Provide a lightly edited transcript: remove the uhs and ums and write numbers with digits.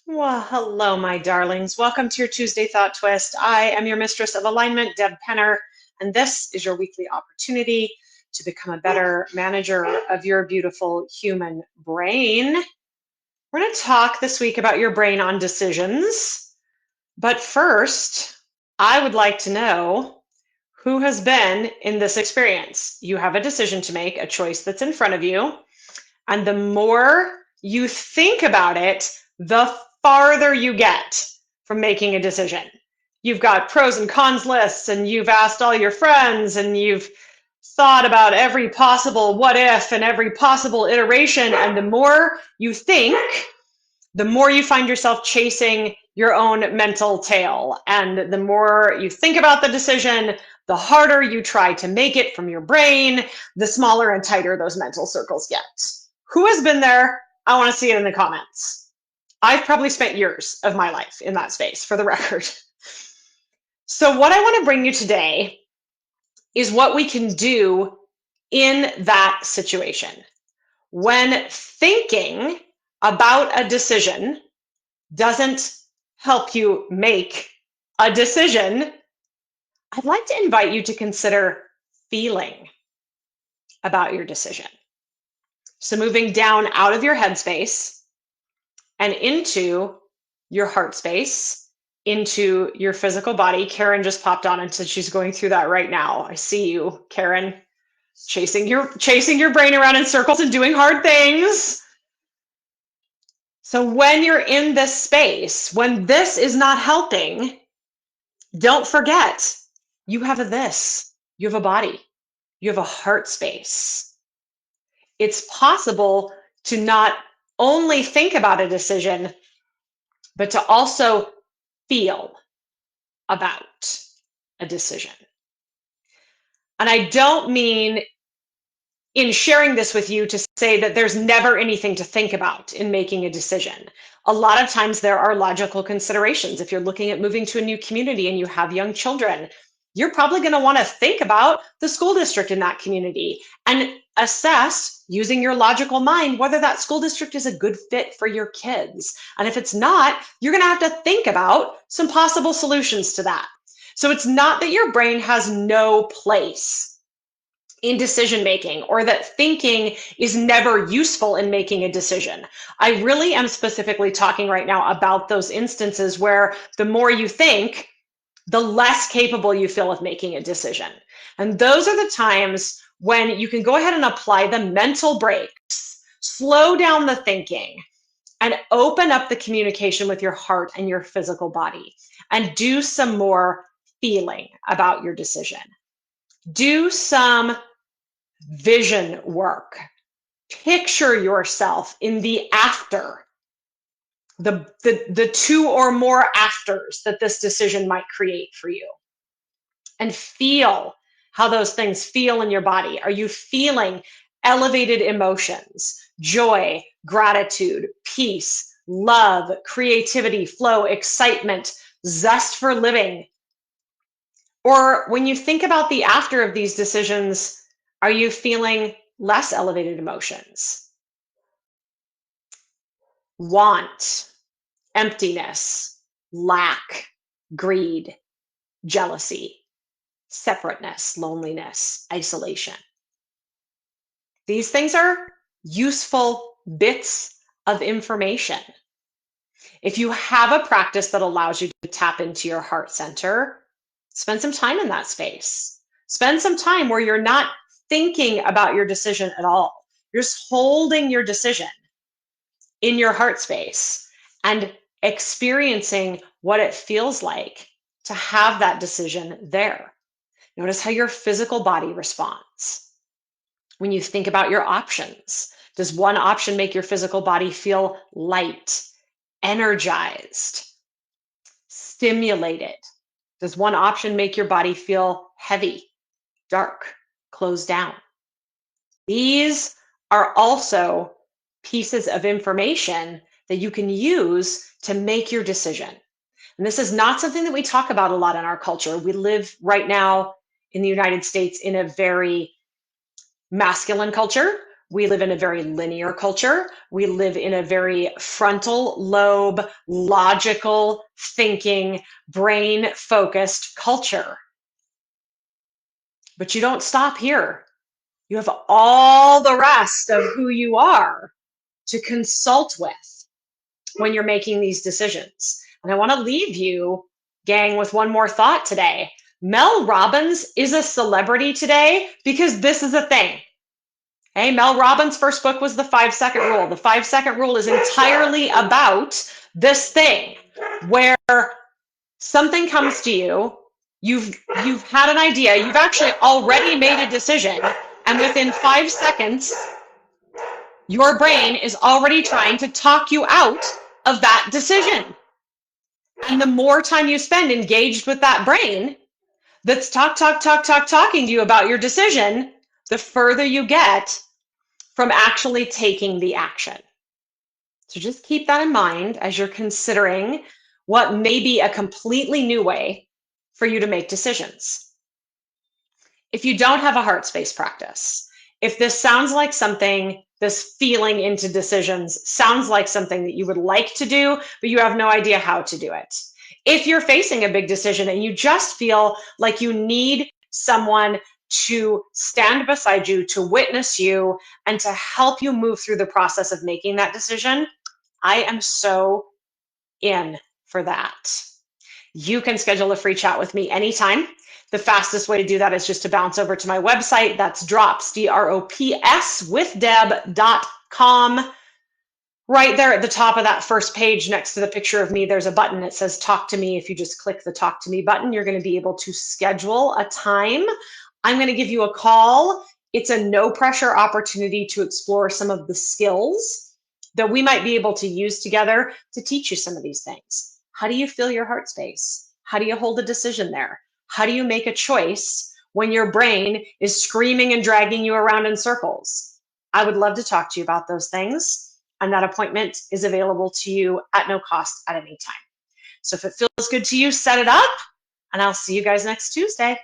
Well, hello, my darlings. Welcome to your Tuesday Thought Twist. I am your mistress of alignment, Deb Penner, and this is your weekly opportunity to become a better manager of your beautiful human brain. We're going to talk this week about your brain on decisions. But first, I would like to know who has been in this experience. You have a decision to make, a choice that's in front of you. And the more you think about it, the farther you get from making a decision. You've got pros and cons lists, and you've asked all your friends, and you've thought about every possible what if and every possible iteration. And the more you think, the more you find yourself chasing your own mental tail. And the more you think about the decision, the harder you try to make it from your brain, the smaller and tighter those mental circles get. Who has been there? I want to see it in the comments. I've probably spent years of my life in that space, for the record. So what I want to bring you today is what we can do in that situation. When thinking about a decision doesn't help you make a decision, I'd like to invite you to consider feeling about your decision. So moving down out of your headspace and into your heart space, into your physical body. Karen just popped on and said she's going through that right now. I see you, Karen, chasing your brain around in circles and doing hard things. So when you're in this space, when this is not helping, don't forget you have a this, you have a body, you have a heart space. It's possible to not only think about a decision, but to also feel about a decision. And I don't mean in sharing this with you to say that there's never anything to think about in making a decision. A lot of times there are logical considerations. If you're looking at moving to a new community and you have young children, you're probably going to want to think about the school district in that community and assess using your logical mind whether that school district is a good fit for your kids. And if it's not, you're going to have to think about some possible solutions to that. So it's not that your brain has no place in decision making or that thinking is never useful in making a decision. I really am specifically talking right now about those instances where the more you think, the less capable you feel of making a decision. And those are the times when you can go ahead and apply the mental brakes, slow down the thinking, and open up the communication with your heart and your physical body, and do some more feeling about your decision. Do some vision work. Picture yourself in the after, the two or more afters that this decision might create for you, and feel how those things feel in your body. Are you feeling elevated emotions, joy, gratitude, peace, love, creativity, flow, excitement, zest for living? Or when you think about the after of these decisions, are you feeling less elevated emotions? Want, emptiness, lack, greed, jealousy, separateness, loneliness, isolation. These things are useful bits of information. If you have a practice that allows you to tap into your heart center, spend some time in that space. Spend some time where you're not thinking about your decision at all. You're just holding your decision in your heart space and experiencing what it feels like to have that decision there. Notice how your physical body responds. When you think about your options, does one option make your physical body feel light, energized, stimulated? Does one option make your body feel heavy, dark, closed down? These are also pieces of information that you can use to make your decision. And this is not something that we talk about a lot in our culture. We live right now in the United States in a very masculine culture We live in a very linear culture. We live in a very frontal lobe, logical thinking, brain focused culture. But you don't stop here. You have all the rest of who you are to consult with when you're making these decisions. And I want to leave you, gang, with one more thought today. Mel Robbins is a celebrity today because this is a thing. Hey, Mel Robbins' first book was The 5-Second Rule. The 5-Second Rule is entirely about this thing where something comes to you, you've had an idea, you've actually already made a decision, and within 5 seconds, your brain is already trying to talk you out of that decision. And the more time you spend engaged with that brain that's talking to you about your decision, the further you get from actually taking the action. So just keep that in mind as you're considering what may be a completely new way for you to make decisions. If you don't have a heart space practice, if this sounds like something, this feeling into decisions sounds like something that you would like to do, but you have no idea how to do it. If you're facing a big decision and you just feel like you need someone to stand beside you, to witness you, and to help you move through the process of making that decision, I am so in for that. You can schedule a free chat with me anytime. The fastest way to do that is just to bounce over to my website. That's drops, DROPS, with Deb.com. Right there at the top of that first page next to the picture of me, there's a button that says Talk to Me. If you just click the Talk to Me button, you're going to be able to schedule a time. I'm going to give you a call. It's a no pressure opportunity to explore some of the skills that we might be able to use together to teach you some of these things. How do you feel your heart space? How do you hold a decision there? How do you make a choice when your brain is screaming and dragging you around in circles? I would love to talk to you about those things. And that appointment is available to you at no cost at any time. So if it feels good to you, set it up, and I'll see you guys next Tuesday.